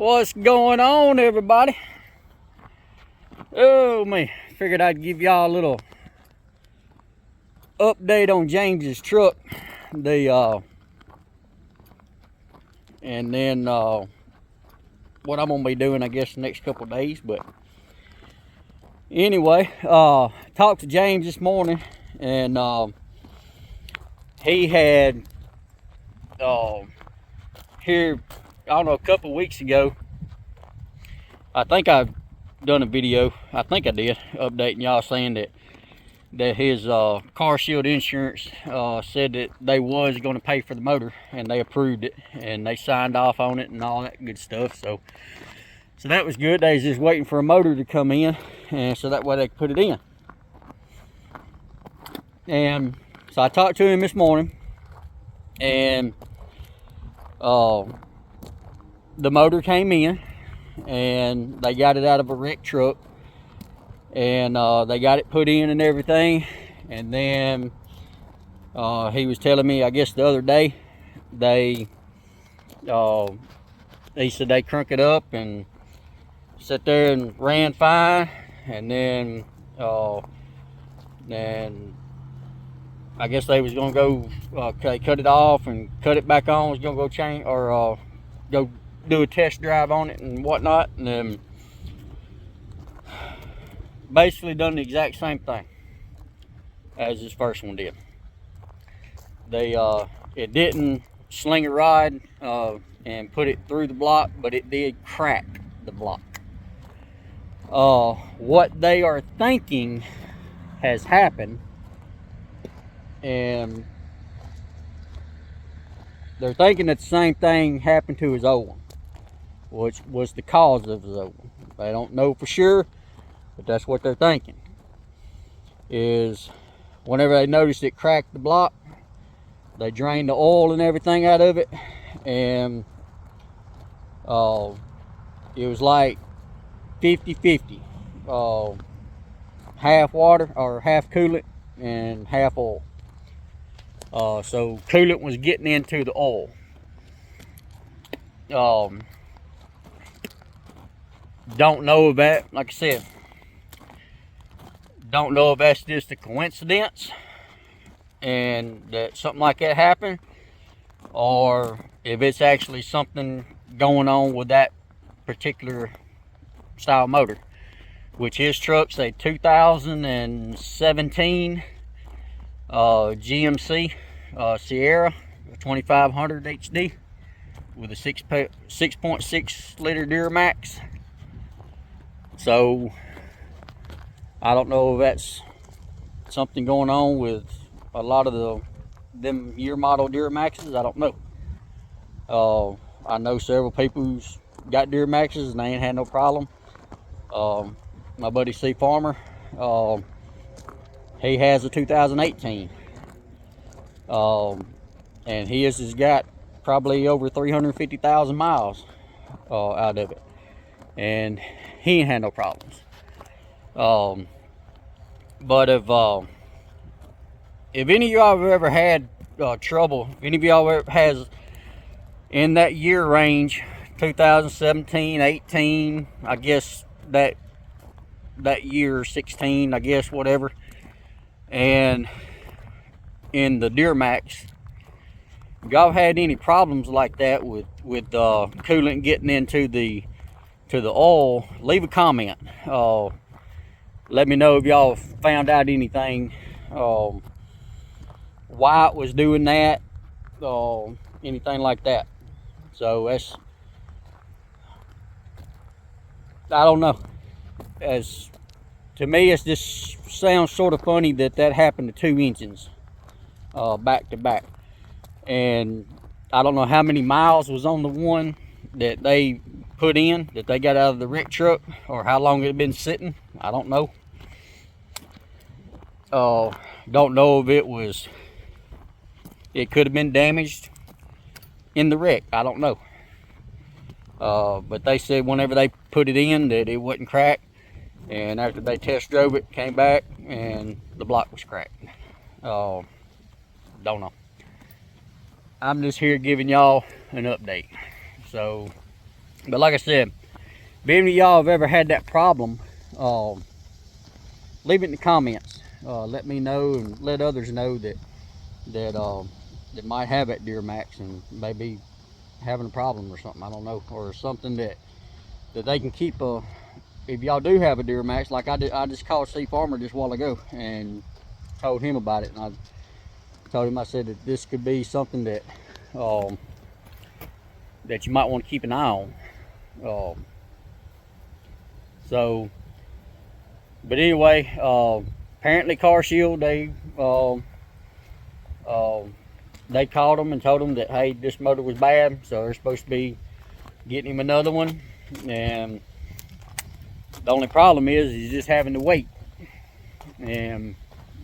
What's going on, everybody? Oh man, figured I'd give y'all a little update on James's truck. And then what I'm gonna be doing, I guess, the next couple of days. But anyway, talked to James this morning, and he had here, I don't know, a couple of weeks ago, I think I've done a video, I think I did, updating y'all, saying that his car shield insurance said that they was going to pay for the motor, and they approved it, and they signed off on it and all that good stuff. So that was good. They was just waiting for a motor to come in, and so that way they could put it in. And so I talked to him this morning, and the motor came in, and they got it out of a wrecked truck, and they got it put in and everything. And then he was telling me, I guess the other day, he said they crunk it up and sat there and ran fine, and then I guess they was gonna go cut it off and cut it back on, was gonna go change or go do a test drive on it and whatnot, and then basically done the exact same thing as this first one did. It didn't sling a rod and put it through the block, but it did crack the block. What they are thinking has happened, and they're thinking that the same thing happened to his old one, which was the cause of his old one. They don't know for sure, but that's what they're thinking. Is whenever they noticed it cracked the block, they drained the oil and everything out of it, and it was like 50-50, half water or half coolant and half oil. So coolant was getting into the oil. Don't know if that, like I said, don't know if that's just a coincidence and that something like that happened, or if it's actually something going on with that particular style motor, which his truck's a 2017 GMC Sierra 2500 HD with a 6.6 liter Duramax. So I don't know if that's something going on with a lot of them year model Duramaxes. I don't know. I know several people who's got Duramaxes and they ain't had no problem. My buddy C Farmer, he has a 2018, and his has got probably over 350,000 miles out of it, and he ain't had no problems. But if any of y'all have ever had trouble, if any of y'all ever has in that year range, 2017, 18, I guess that year, 16, I guess, whatever, and in the Duramax, if y'all had any problems like that with coolant getting into the oil, leave a comment. Let me know if y'all found out anything, why it was doing that, anything like that. So that's, I don't know. As to me, it just sounds sort of funny that happened to two engines back to back, and I don't know how many miles was on the one that they put in, that they got out of the wreck truck, or how long it had been sitting. I don't know. Don't know if it could have been damaged in the wreck. I don't know. But they said whenever they put it in that it wasn't cracked, and after they test drove it, came back and the block was cracked. Don't know. I'm just here giving y'all an update. So But like I said, if any of y'all have ever had that problem, leave it in the comments. Let me know and let others know that might have that Duramax and maybe having a problem or something. I don't know, or something that they can keep. If y'all do have a Duramax, like I did, I just called Steve Farmer just a while ago and told him about it, and I told him, I said that this could be something that that you might want to keep an eye on. But anyway, apparently Car Shield, they called him and told him that, hey, this motor was bad, so they're supposed to be getting him another one. And the only problem is he's just having to wait. And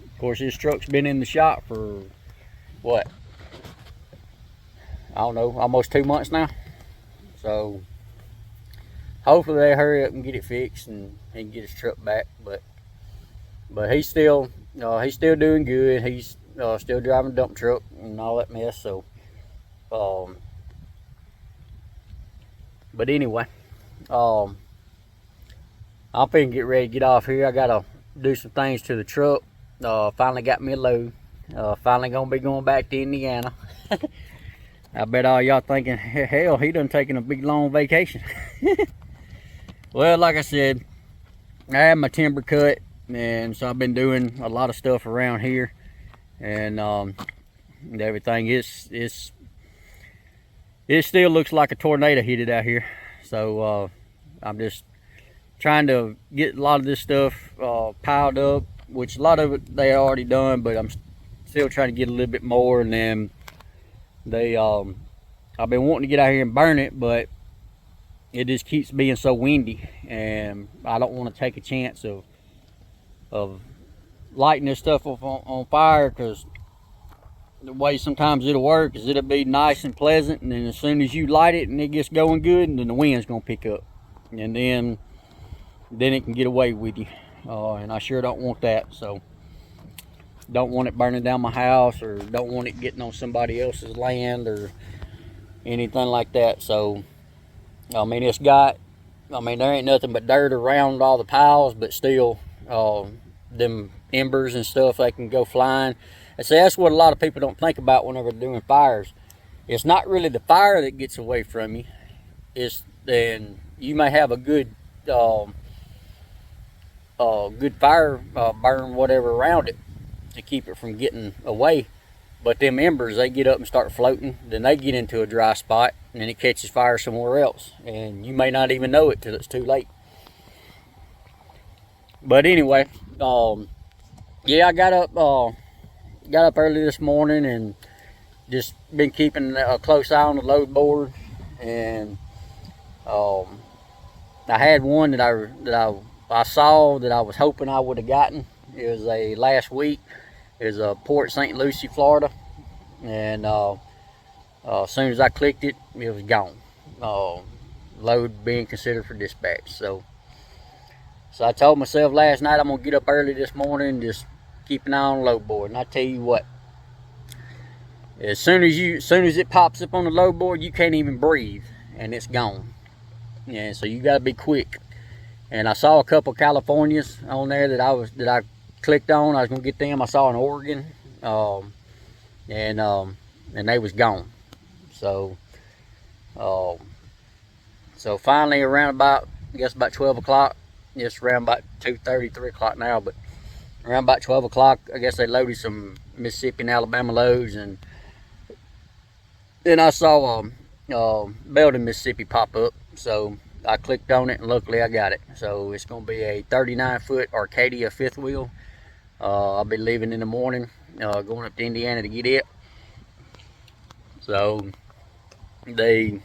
of course, this truck's been in the shop for what, I don't know, almost 2 months now. So hopefully they hurry up and get it fixed and he can get his truck back. But he's still doing good. He's still driving a dump truck and all that mess. So but anyway, I'm finna get ready to get off here. I gotta do some things to the truck. Finally got me a load. Finally gonna be going back to Indiana. I bet all y'all thinking, hell, he done taken a big long vacation. Well, like I said, I had my timber cut, and so I've been doing a lot of stuff around here, and everything it still looks like a tornado hit it out here. So I'm just trying to get a lot of this stuff piled up, which a lot of it they already done, but I'm still trying to get a little bit more. And then I've been wanting to get out here and burn it, but it just keeps being so windy, and I don't want to take a chance of lighting this stuff on fire, because the way sometimes it'll work is it'll be nice and pleasant, and then as soon as you light it and it gets going good, and then the wind's gonna pick up, and then it can get away with you, and I sure don't want that. So don't want it burning down my house, or don't want it getting on somebody else's land or anything like that. So I mean, there ain't nothing but dirt around all the piles, but still them embers and stuff, they can go flying. And so that's what a lot of people don't think about whenever they're doing fires. It's not really the fire that gets away from you. It's then you may have a good fire burn whatever around it to keep it from getting away, but them embers, they get up and start floating, then they get into a dry spot, and then it catches fire somewhere else, and you may not even know it till it's too late. But anyway, yeah, I got up early this morning and just been keeping a close eye on the load board. And I had one that I saw that I was hoping I would have gotten. It was a last week. It was a Port St. Lucie, Florida, and as soon as I clicked it, it was gone. Load being considered for dispatch. So I told myself last night I'm gonna get up early this morning and just keep an eye on the load board. And I tell you what, as soon as it pops up on the load board, you can't even breathe, and it's gone. And so you gotta be quick. And I saw a couple Californias on there that I clicked on. I was gonna get them. I saw an Oregon, and they was gone. So finally, around about, I guess about 12 o'clock. It's around about 2:30, 3 o'clock now, but around about 12 o'clock, I guess they loaded some Mississippi and Alabama loads, and then I saw Belden, Mississippi pop up. So I clicked on it, and luckily I got it. So it's going to be a 39-foot Arcadia fifth wheel. I'll be leaving in the morning, going up to Indiana to get it. So it's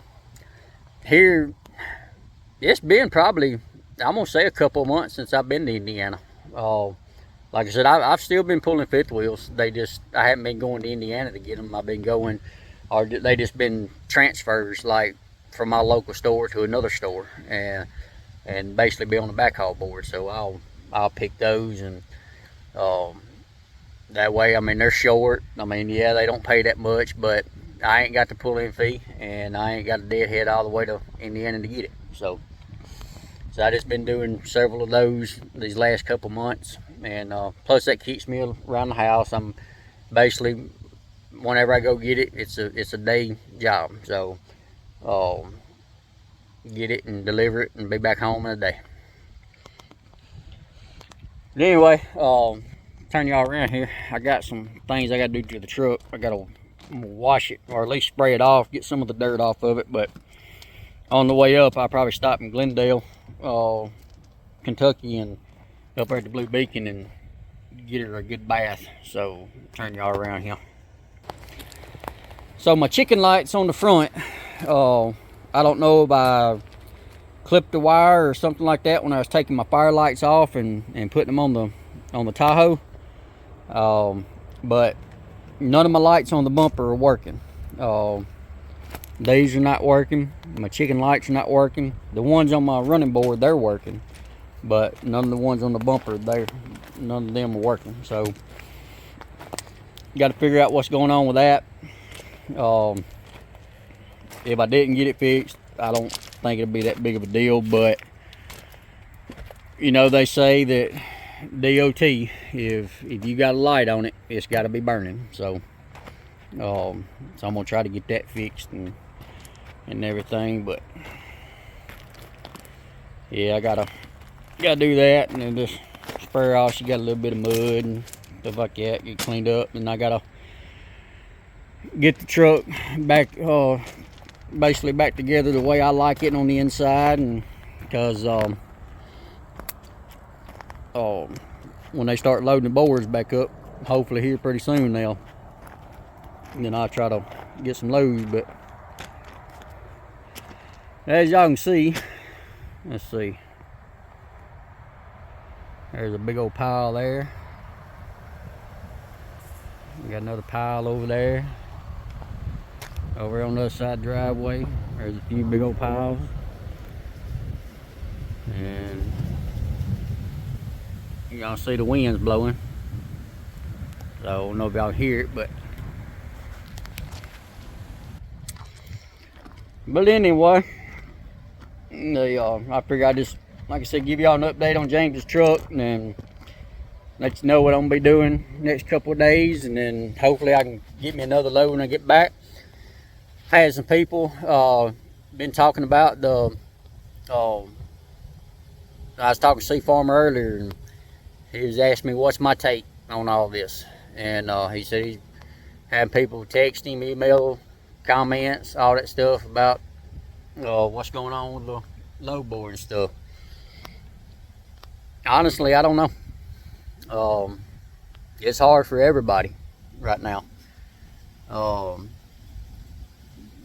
been probably, I'm going to say, a couple of months since I've been to Indiana. Like I said, I've still been pulling fifth wheels. I haven't been going to Indiana to get them. I've been going, or they just been transfers, like from my local store to another store, and basically be on the backhaul board. So I'll pick those, and that way, I mean, they're short. I mean, yeah, they don't pay that much, but I ain't got the pull-in fee, and I ain't got a deadhead all the way to Indiana to get it. So I just been doing several of those these last couple months, and plus that keeps me around the house. I'm basically, whenever I go get it, it's a day job. So get it and deliver it and be back home in a day. But anyway, turn y'all around here. I got some things I gotta do to the truck. I gotta wash it, or at least spray it off, get some of the dirt off of it. But on the way up, I'll probably stop in Glendale, Kentucky, and up there at the Blue Beacon and get her a good bath. So turn y'all around here. So my chicken lights on the front, I don't know if I clipped the wire or something like that when I was taking my fire lights off and putting them on the Tahoe, but none of my lights on the bumper are working. These are not working. My chicken lights are not working. The ones on my running board, they're working, but none of the ones on the bumper, none of them are working. So got to figure out what's going on with that. If I didn't get it fixed, I don't think it'll be that big of a deal, but you know, they say that DOT, if you got a light on it, it's got to be burning. So I'm gonna try to get that fixed and everything. But yeah, I gotta do that, and then just spray off. She got a little bit of mud and stuff like that, get cleaned up, and I gotta get the truck back, basically back together the way I like it on the inside. And because when they start loading the boards back up, hopefully here pretty soon now, then I'll try to get some loads. But as y'all can see, let's see, there's a big old pile there. We got another pile over there. Over on the other side of the driveway, there's a few big old piles. And y'all see the winds blowing. So I don't know if y'all hear it, but anyway, I figured I'd just, like I said, give y'all an update on James's truck, and then let you know what I'm gonna be doing next couple of days, and then hopefully I can get me another load when I get back. Had some people been talking about the I was talking to Sea Farmer earlier, and he was asking me what's my take on all this, and he said he's had people text him, email, comments, all that stuff about what's going on with the load board and stuff. Honestly, I don't know. It's hard for everybody right now.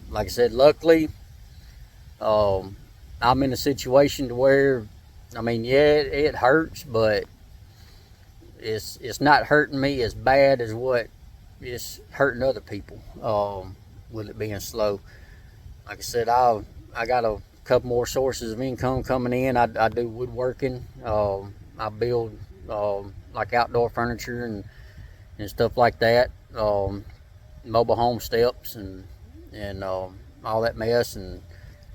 Like I said, luckily, I'm in a situation to where, I mean, yeah, it hurts, but it's not hurting me as bad as what it's hurting other people, with it being slow. Like I said, I got a couple more sources of income coming in. I do woodworking. I build like outdoor furniture and stuff like that. Mobile home steps and all that mess, and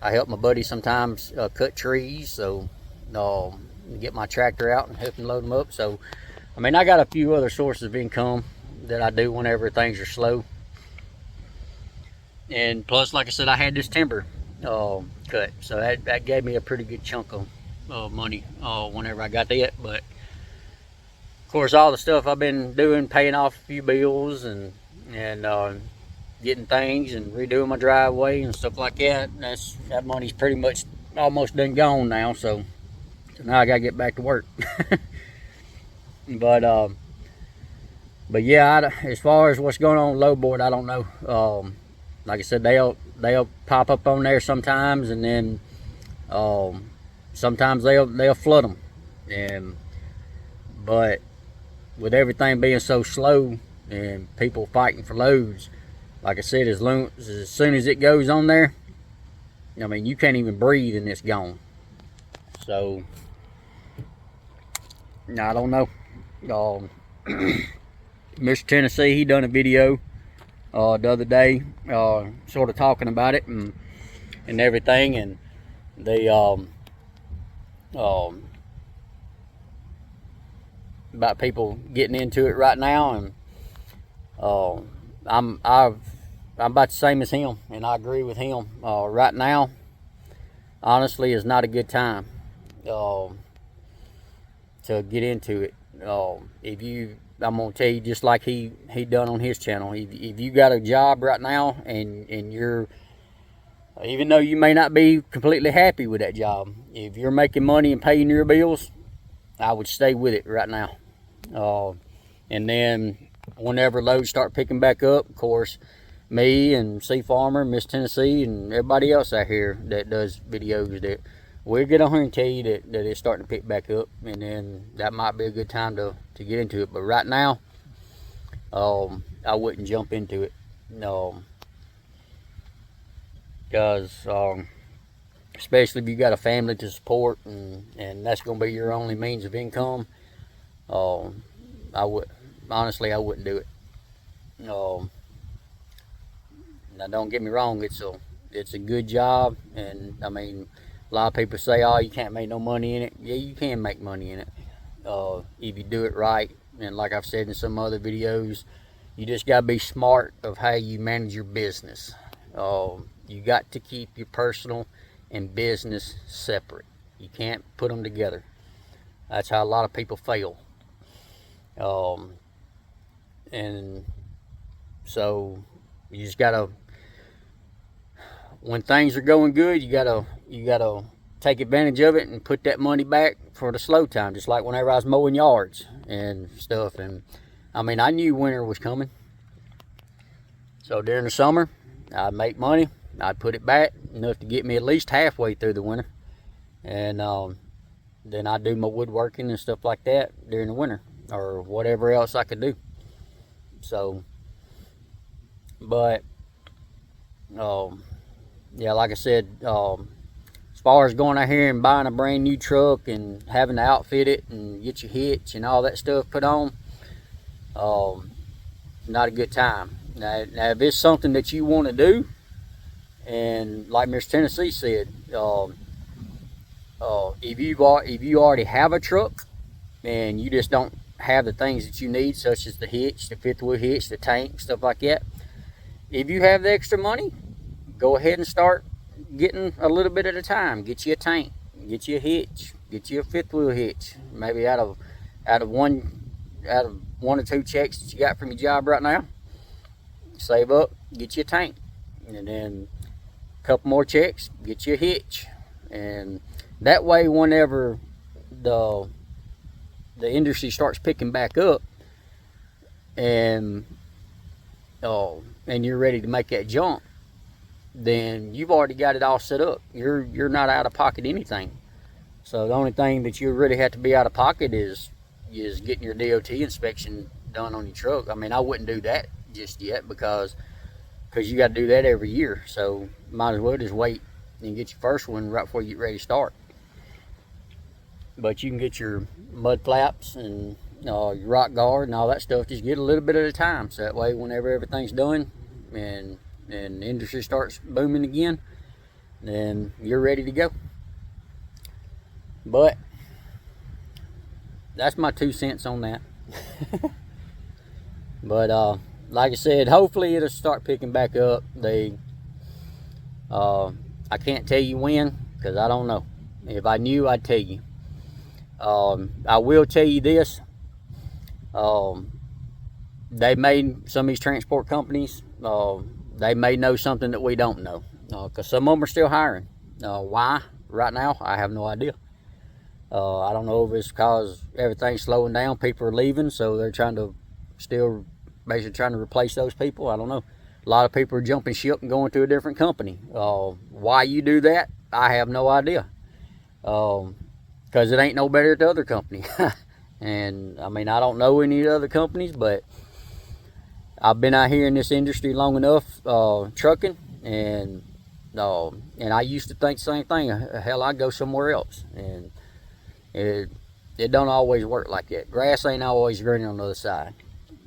I help my buddy sometimes cut trees, so get my tractor out and help him load them up. So I mean, I got a few other sources of income that I do whenever things are slow. And plus, like I said, I had this timber cut, so that gave me a pretty good chunk of money whenever I got that. But of course, all the stuff I've been doing, paying off a few bills and getting things and redoing my driveway and stuff like that, that money's pretty much almost done gone now. So now I gotta get back to work. but yeah, as far as what's going on with load board, I don't know. Like I said, they'll pop up on there sometimes, and then sometimes they'll flood them. But with everything being so slow and people fighting for loads, like I said, as soon as it goes on there, I mean, you can't even breathe and it's gone. So I don't know. Mr. Tennessee, he done a video the other day, sort of talking about it and everything, and they about people getting into it right now, and I'm about the same as him, and I agree with him. Right now, honestly, is not a good time to get into it. I'm gonna tell you, just like he done on his channel. If you got a job right now, and you're, even though you may not be completely happy with that job, if you're making money and paying your bills, I would stay with it right now. And then whenever loads start picking back up, of course, me and C Farmer, Miss Tennessee, and everybody else out here that does videos, that we'll get on here and tell you that it's starting to pick back up, and then that might be a good time to get into it. But right now, I wouldn't jump into it, because especially if you got a family to support, and that's going to be your only means of income, honestly, I wouldn't do it. Now, don't get me wrong, it's a good job, and I mean, a lot of people say, oh, you can't make no money in it. Yeah, you can make money in it, if you do it right. And like I've said in some other videos, you just got to be smart of how you manage your business. You got to keep your personal and business separate. You can't put them together. That's how a lot of people fail. And so you just gotta, when things are going good, you gotta take advantage of it and put that money back for the slow time. Just like whenever I was mowing yards and stuff. And I mean, I knew winter was coming, so during the summer I'd make money, I'd put it back enough to get me at least halfway through the winter, and then I'd do my woodworking and stuff like that during the winter, or whatever else I could do. So, but yeah, like I said, as far as going out here and buying a brand new truck and having to outfit it and get your hitch and all that stuff put on, not a good time. Now if it's something that you want to do, and like Miss Tennessee said, if you already have a truck and you just don't have the things that you need, such as the hitch, the fifth wheel hitch, the tank, stuff like that, if you have the extra money, go ahead and start getting a little bit at a time. Get you a tank, get you a hitch, get you a fifth wheel hitch. Maybe out of one or two checks that you got from your job right now, save up, get you a tank, and then a couple more checks, get you a hitch. And that way, whenever the industry starts picking back up, and you're ready to make that jump, then you've already got it all set up. You're not out of pocket anything. So the only thing that you really have to be out of pocket is getting your DOT inspection done on your truck. I mean, I wouldn't do that just yet, because you got to do that every year. So might as well just wait and get your first one right before you get ready to start. But you can get your mud flaps and your rock guard and all that stuff. Just get a little bit at a time, so that way whenever everything's done and the industry starts booming again, then you're ready to go. But that's my 2 cents on that. But like I said, hopefully it'll start picking back up. I can't tell you when, because I don't know. If I knew, I'd tell you. I will tell you this. They made, some of these transport companies, they may know something that we don't know, because some of them are still hiring. Why right now, I have no idea. I don't know if it's because everything's slowing down, people are leaving, so they're basically trying to replace those people. I don't know. A lot of people are jumping ship and going to a different company. Why you do that, I have no idea. Because it ain't no better at the other company. And I mean, I don't know any other companies, but I've been out here in this industry long enough, trucking, and I used to think the same thing. Hell, I'd go somewhere else, and it don't always work like that. Grass ain't always greener on the other side.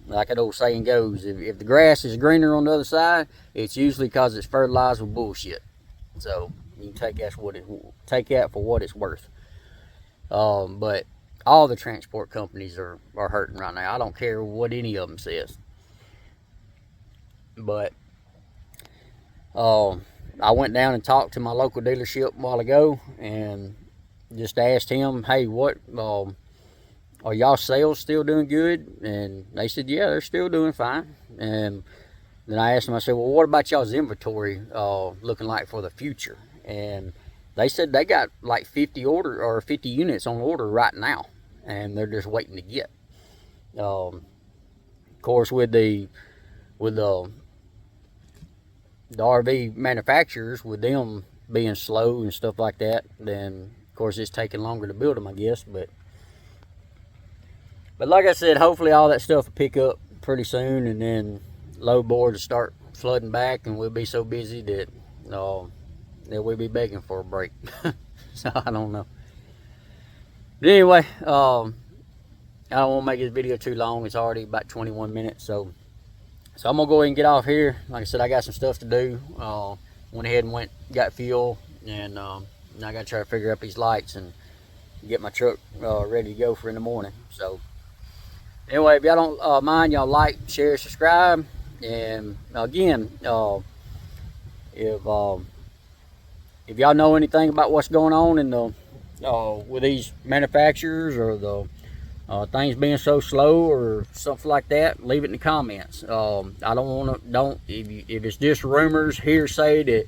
Like that old saying goes, if the grass is greener on the other side, it's usually because it's fertilized with bullshit. So you can take that for what it's worth. But all the transport companies are hurting right now. I don't care what any of them says. But I went down and talked to my local dealership a while ago and just asked him, hey, what are y'all sales still doing good? And they said, yeah, they're still doing fine. And then I asked them, I said, well, what about y'all's inventory looking like for the future? And they said they got like 50 units on order right now, and they're just waiting to get. Of course, with the RV manufacturers, with them being slow and stuff like that, then of course it's taking longer to build them, I guess. But like I said, hopefully all that stuff will pick up pretty soon, and then load boards will start flooding back, and we'll be so busy that we'll be begging for a break. So I don't know. But anyway, I don't want to make this video too long. It's already about 21 minutes, so I'm gonna go ahead and get off here. Like I said, I got some stuff to do. Went ahead and got fuel, and now I gotta try to figure out these lights and get my truck ready to go for in the morning. So anyway, if y'all don't mind, y'all like, share, subscribe. And again, if y'all know anything about what's going on in the with these manufacturers, or the things being so slow or something like that, leave it in the comments. I if it's just rumors, hearsay,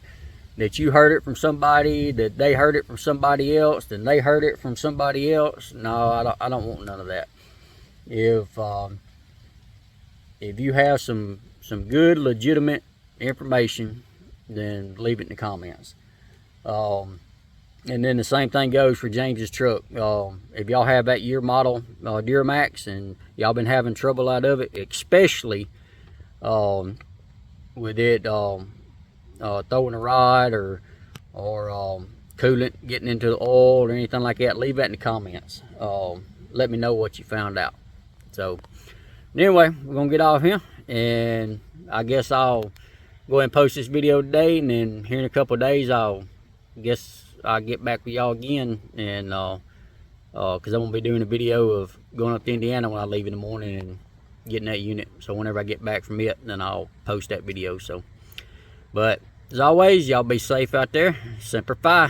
that you heard it from somebody, that they heard it from somebody else, then they heard it from somebody else. No, I don't want none of that. If you have some good, legitimate information, then leave it in the comments. And then the same thing goes for James's truck. If y'all have that year model Duramax and y'all been having trouble out of it, especially with it throwing a rod or coolant getting into the oil or anything like that, leave that in the comments. Let me know what you found out. So anyway, we're gonna get off here, and I guess I'll go ahead and post this video today, and then here in a couple of days I'll get back with y'all again, and because I'm gonna be doing a video of going up to Indiana when I leave in the morning and getting that unit. So whenever I get back from it, then I'll post that video. So, but as always, y'all be safe out there. Semper Fi.